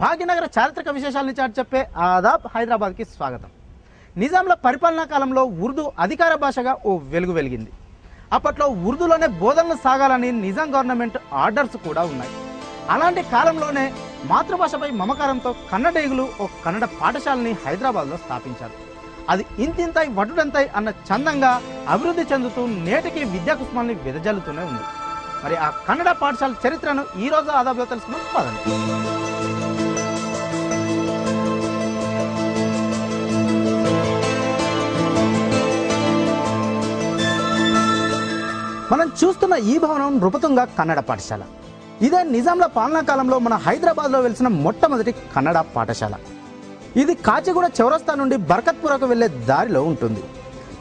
భాగ్యనగర చారిత్రక విశేషాలను చాటి చెప్పే ఆదాబ్ హైదరాబాద్కి స్వాగతం. నిజాంల పరిపాలనా కాలంలో ఉర్దూ అధికార భాషగా ఓ వెలుగు వెలిగింది. అప్పట్లో ఉర్దూలోనే బోధనలు సాగాలని నిజాం గవర్నమెంట్ ఆర్డర్స్ కూడా ఉన్నాయి. అలాంటి కాలంలోనే మాతృభాషపై మమకారంతో కన్నడీగులు ఓ కన్నడ పాఠశాలని హైదరాబాద్లో స్థాపించారు. అది ఇంతింతై వడ్డుడంతై అన్న చందంగా అభివృద్ధి చెందుతూ నేటికి విద్యా కుసుమాన్ని వెదజల్లుతూనే ఉంది. మరి ఆ కన్నడ పాఠశాల చరిత్రను ఈ రోజు ఆదాబ్లో తెలుసుకున్నాం. పదండి. మనం చూస్తున్న ఈ భవనం నృపతుంగ కన్నడ పాఠశాల. ఇదే నిజాంల పాలనా కాలంలో మన హైదరాబాద్లో వెలిసిన మొట్టమొదటి కన్నడ పాఠశాల. ఇది కాచిగూడ చౌరస్తా నుండి బర్కత్పురకు వెళ్లే దారిలో ఉంటుంది.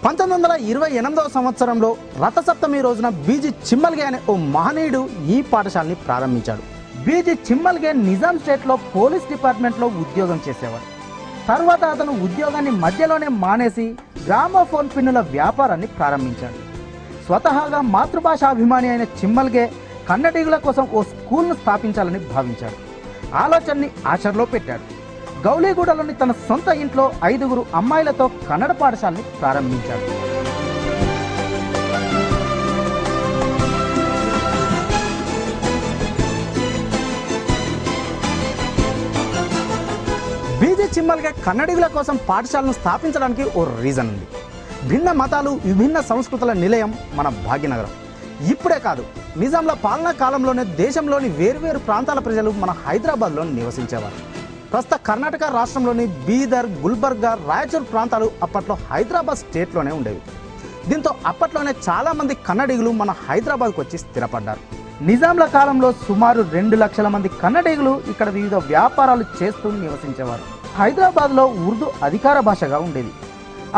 1928వ సంవత్సరంలో రథసప్తమి రోజున బీజీ చిమ్మల్గే అనే ఓ మహనీయుడు ఈ పాఠశాలని ప్రారంభించాడు. బీజీ చిమ్మల్గే నిజాం స్టేట్లో పోలీస్ డిపార్ట్మెంట్లో ఉద్యోగం చేసేవాడు. తర్వాత అతను ఉద్యోగాన్ని మధ్యలోనే మానేసి గ్రామోఫోన్ పిన్నుల వ్యాపారాన్ని ప్రారంభించాడు. స్వతహాగా మాతృభాషాభిమాని అయిన చిమ్మల్గే కన్నడీగుల కోసం ఓ స్కూల్ను స్థాపించాలని భావించాడు. ఆలోచనని ఆచరణలో పెట్టాడు. గౌలీగూడలోని తన సొంత ఇంట్లో 5 అమ్మాయిలతో కన్నడ పాఠశాలని ప్రారంభించాడు. బీజీ చిమ్మల్గే కన్నడీగుల కోసం పాఠశాలను స్థాపించడానికి ఓ రీజన్ ఉంది. భిన్న మతాలు విభిన్న సంస్కృతుల నిలయం మన భాగ్యనగరం. ఇప్పుడే కాదు, నిజాంల పాలనా కాలంలోనే దేశంలోని వేరువేరు ప్రాంతాల ప్రజలు మన హైదరాబాద్లో నివసించేవారు. ప్రస్తుత కర్ణాటక రాష్ట్రంలోని బీదర్, గుల్బర్గా, రాయచూర్ ప్రాంతాలు అప్పట్లో హైదరాబాద్ స్టేట్లోనే ఉండేవి. దీంతో అప్పట్లోనే చాలామంది కన్నడీగులు మన హైదరాబాద్కు వచ్చి స్థిరపడ్డారు. నిజాంల కాలంలో సుమారు 2 లక్షల మంది కన్నడీగులు ఇక్కడ వివిధ వ్యాపారాలు చేస్తూ నివసించేవారు. హైదరాబాద్లో ఉర్దూ అధికార భాషగా ఉండేది.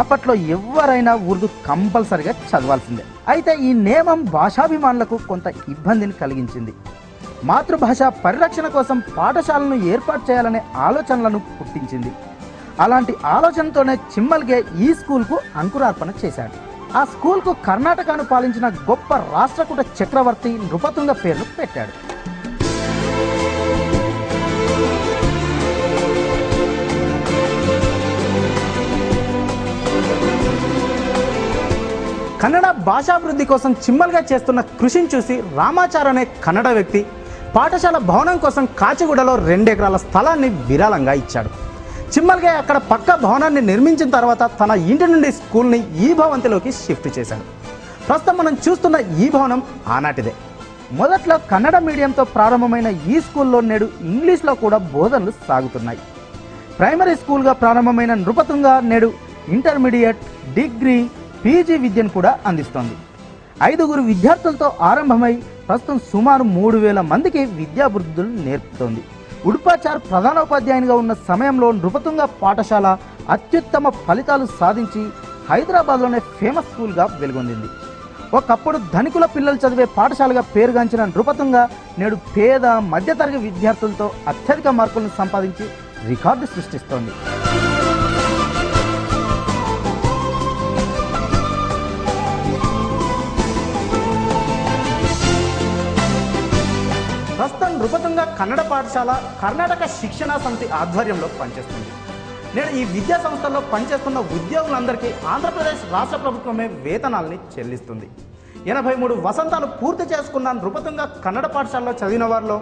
అప్పట్లో ఎవరైనా ఉర్దూ కంపల్సరిగా చదవాల్సిందే. అయితే ఈ నియమం భాషాభిమానులకు కొంత ఇబ్బందిని కలిగించింది. మాతృభాష పరిరక్షణ కోసం పాఠశాలను ఏర్పాటు చేయాలనే ఆలోచనలను పుట్టించింది. అలాంటి ఆలోచనతోనే చిమ్మల్గే ఈ స్కూల్కు అంకురార్పణ చేశాడు. ఆ స్కూల్కు కర్ణాటకను పాలించిన గొప్ప రాష్ట్రకూట చక్రవర్తి నృపతుంగ పేరును పెట్టాడు. కన్నడ భాషాభివృద్ధి కోసం చిమ్మల్గా చేస్తున్న కృషిని చూసి రామాచార్ అనే కన్నడ వ్యక్తి పాఠశాల భవనం కోసం కాచిగూడలో 2 ఎకరాల స్థలాన్ని విరాళంగా ఇచ్చాడు. చిమ్మల్గే అక్కడ పక్క భవనాన్ని నిర్మించిన తర్వాత తన ఇంటి నుండి స్కూల్ని ఈ భవంతిలోకి షిఫ్ట్ చేశాడు. ప్రస్తుతం మనం చూస్తున్న ఈ భవనం ఆనాటిదే. మొదట్లో కన్నడ మీడియంతో ప్రారంభమైన ఈ స్కూల్లో నేడు ఇంగ్లీష్లో కూడా బోధనలు సాగుతున్నాయి. ప్రైమరీ స్కూల్గా ప్రారంభమైన నృపతుంగ నేడు ఇంటర్మీడియట్, డిగ్రీ, పీజీ విద్యను కూడా అందిస్తోంది. 5 విద్యార్థులతో ఆరంభమై ప్రస్తుతం సుమారు 3000 మందికి విద్యాభివృద్ధులు నేర్పుతోంది. ఉడుపాచార్ ప్రధానోపాధ్యాయునిగా ఉన్న సమయంలో నృపతుంగ పాఠశాల అత్యుత్తమ ఫలితాలు సాధించి హైదరాబాద్లోనే ఫేమస్ స్కూల్గా వెలుగొందింది. ఒకప్పుడు ధనికుల పిల్లలు చదివే పాఠశాలగా పేరుగాంచిన నృపతుంగ నేడు పేద మధ్యతరగతి విద్యార్థులతో అత్యధిక మార్కులను సంపాదించి రికార్డు సృష్టిస్తోంది. ప్రస్తుతం నృపతుంగ కన్నడ పాఠశాల కర్ణాటక శిక్షణా సమితి ఆధ్వర్యంలో పనిచేస్తుంది. నేడు ఈ విద్యా సంస్థల్లో పనిచేస్తున్న ఉద్యోగులందరికీ ఆంధ్రప్రదేశ్ రాష్ట్ర ప్రభుత్వమే వేతనాలని చెల్లిస్తుంది. 83 వసంతాలు పూర్తి చేసుకున్న నృపతుంగ కన్నడ పాఠశాలలో చదివిన వారిలో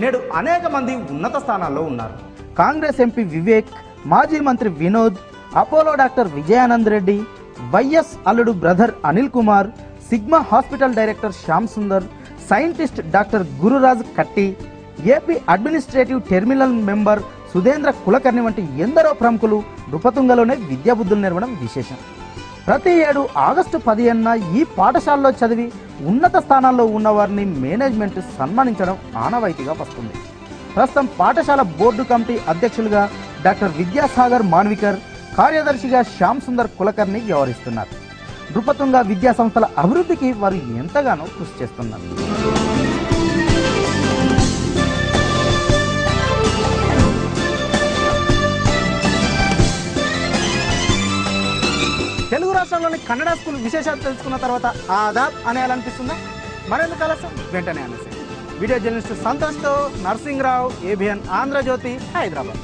నేడు అనేక మంది ఉన్నత స్థానాల్లో ఉన్నారు. కాంగ్రెస్ ఎంపీ వివేక్, మాజీ మంత్రి Vinod, Apollo doctor Vijayanand Reddy, YS అల్లుడు brother Anil Kumar, Sigma hospital director Shyam Sundar, scientist doctor Gururaj Katti, AP administrative terminal member Sudhendra Kulkarni వంటి ఎందరో ప్రముఖులు నృపతుంగలోనే విద్యాబుద్ధులు నేర్వడం విశేషం. ప్రతి ఏడు ఆగస్టు 15న ఈ పాఠశాలలో చదివి ఉన్నత స్థానాల్లో ఉన్న వారిని మేనేజ్మెంట్ సన్మానించడం ఆనవాయితీగా వస్తుంది. ప్రస్తుతం పాఠశాల బోర్డు కమిటీ అధ్యక్షులుగా డాక్టర్ విద్యాసాగర్ మాన్వికర్, కార్యదర్శిగా శ్యామ్ సుందర్ కులకర్ణి వ్యవహరిస్తున్నారు. నృపతుంగ విద్యా సంస్థల అభివృద్ధికి వారు ఎంతగానో కృషి చేస్తున్నారు. తెలుగు రాష్ట్రంలోని కన్నడ స్కూల్ విశేషాలు తెలుసుకున్న తర్వాత ఆదాబ్ అనేయాలనిపిస్తుందా? మరెందుకు ఆలస్యం, వెంటనే అనేసి వీడియో జర్నలిస్ట్ సంతోష్తో నర్సింగ్రావు, ఏబిఎన్ ఆంధ్రజ్యోతి, హైదరాబాద్.